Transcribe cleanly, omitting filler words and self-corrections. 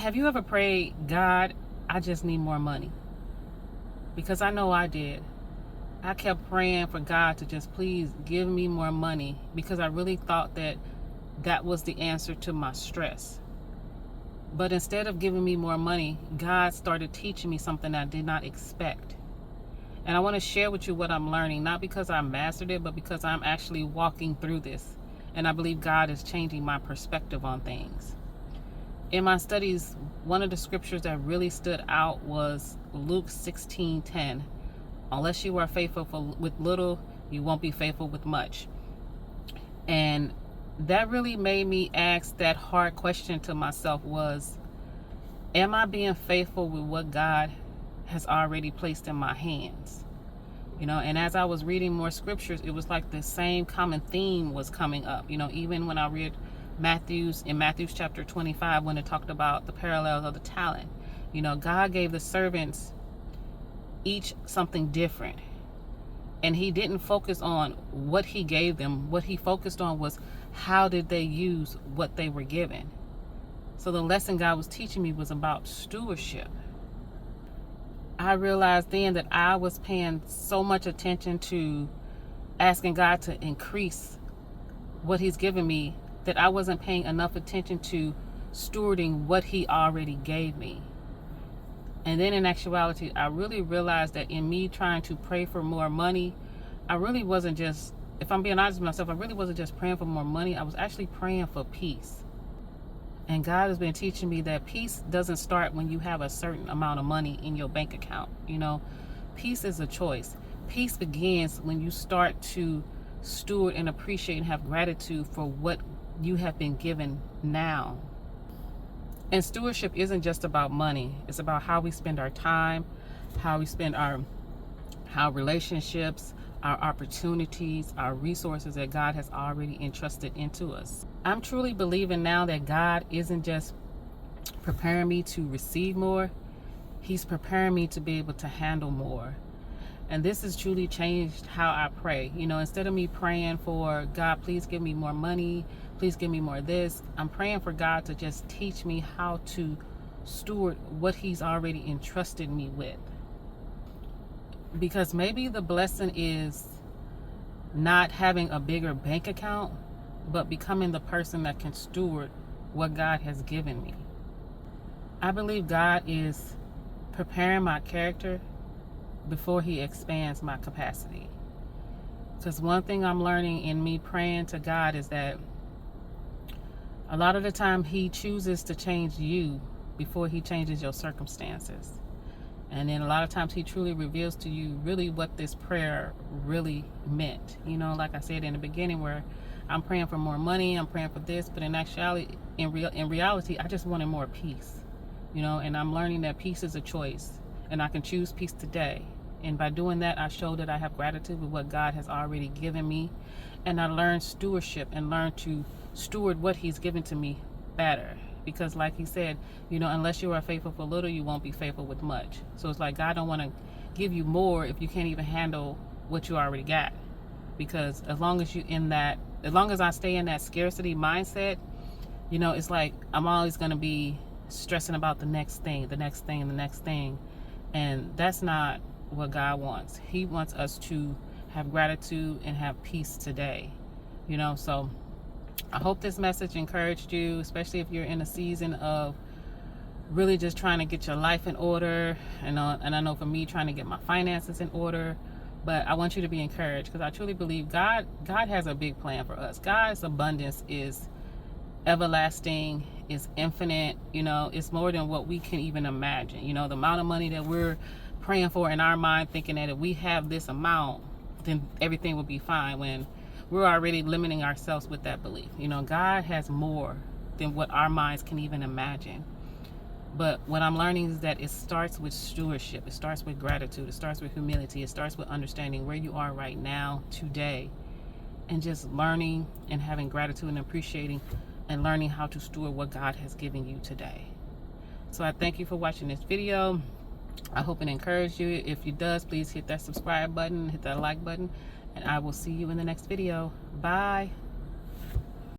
Have you ever prayed, God, I just need more money? Because I know I did. I kept praying for God to just please give me more money because I really thought that that was the answer to my stress. But instead of giving me more money, God started teaching me something I did not expect. And I want to share with you what I'm learning, not because I mastered it, but because I'm actually walking through this. And I believe God is changing my perspective on things. In my studies, one of the scriptures that really stood out was Luke 16:10. Unless you are faithful with little, you won't be faithful with much. And that really made me ask that hard question to myself was, am I being faithful with what God has already placed in my hands? And as I was reading more scriptures, it was like the same common theme was coming up. Even when I read Matthew's chapter 25, when it talked about the parallels of the talent, God gave the servants each something different, and he didn't focus on what he gave them. What he focused on was how did they use what they were given. So the lesson God was teaching me was about stewardship. I realized then that I was paying so much attention to asking God to increase what he's given me that I wasn't paying enough attention to stewarding what he already gave me. And then in actuality, I really realized that in me trying to pray for more money, I really wasn't just, if I'm being honest with myself, I really wasn't just praying for more money. I was actually praying for peace. And God has been teaching me that peace doesn't start when you have a certain amount of money in your bank account. Peace is a choice. Peace begins when you start to steward and appreciate and have gratitude for what you have been given now. And stewardship isn't just about money. It's about how we spend our time, how we spend our relationships, our opportunities, our resources that God has already entrusted into us. I'm truly believing now that God isn't just preparing me to receive more, he's preparing me to be able to handle more. And this has truly changed how I pray. Instead of me praying for God, please give me more money, please give me more of this, I'm praying for God to just teach me how to steward what he's already entrusted me with. Because maybe the blessing is not having a bigger bank account, but becoming the person that can steward what God has given me. I believe God is preparing my character before he expands my capacity. Because one thing I'm learning in me praying to God is that a lot of the time he chooses to change you before he changes your circumstances. And then a lot of times he truly reveals to you really what this prayer really meant. Like I said in the beginning, where I'm praying for more money, I'm praying for this, but in actuality, in reality, I just wanted more peace. And I'm learning that peace is a choice, and I can choose peace today. And by doing that, I show that I have gratitude with what God has already given me. And I learned stewardship and learned to steward what he's given to me better. Because like he said, unless you are faithful for little, you won't be faithful with much. So it's like God don't want to give you more if you can't even handle what you already got. Because as long as I stay in that scarcity mindset, it's like I'm always going to be stressing about the next thing, the next thing, and the next thing. And that's not what God wants. He wants us to have gratitude and have peace today. So I hope this message encouraged you, especially if you're in a season of really just trying to get your life in order. And I know for me, trying to get my finances in order. But I want you to be encouraged, because I truly believe God has a big plan for us. God's abundance is everlasting, is infinite. It's more than what we can even imagine. The amount of money that we're praying for in our mind, thinking that if we have this amount, then everything will be fine, when we're already limiting ourselves with that belief. God has more than what our minds can even imagine. But what I'm learning is that it starts with stewardship. It starts with gratitude. It starts with humility. It starts with understanding where you are right now, today, and just learning and having gratitude and appreciating and learning how to steward what God has given you today. So I thank you for watching this video. I hope it encouraged you. If it does, please hit that subscribe button, hit that like button, and I will see you in the next video. Bye.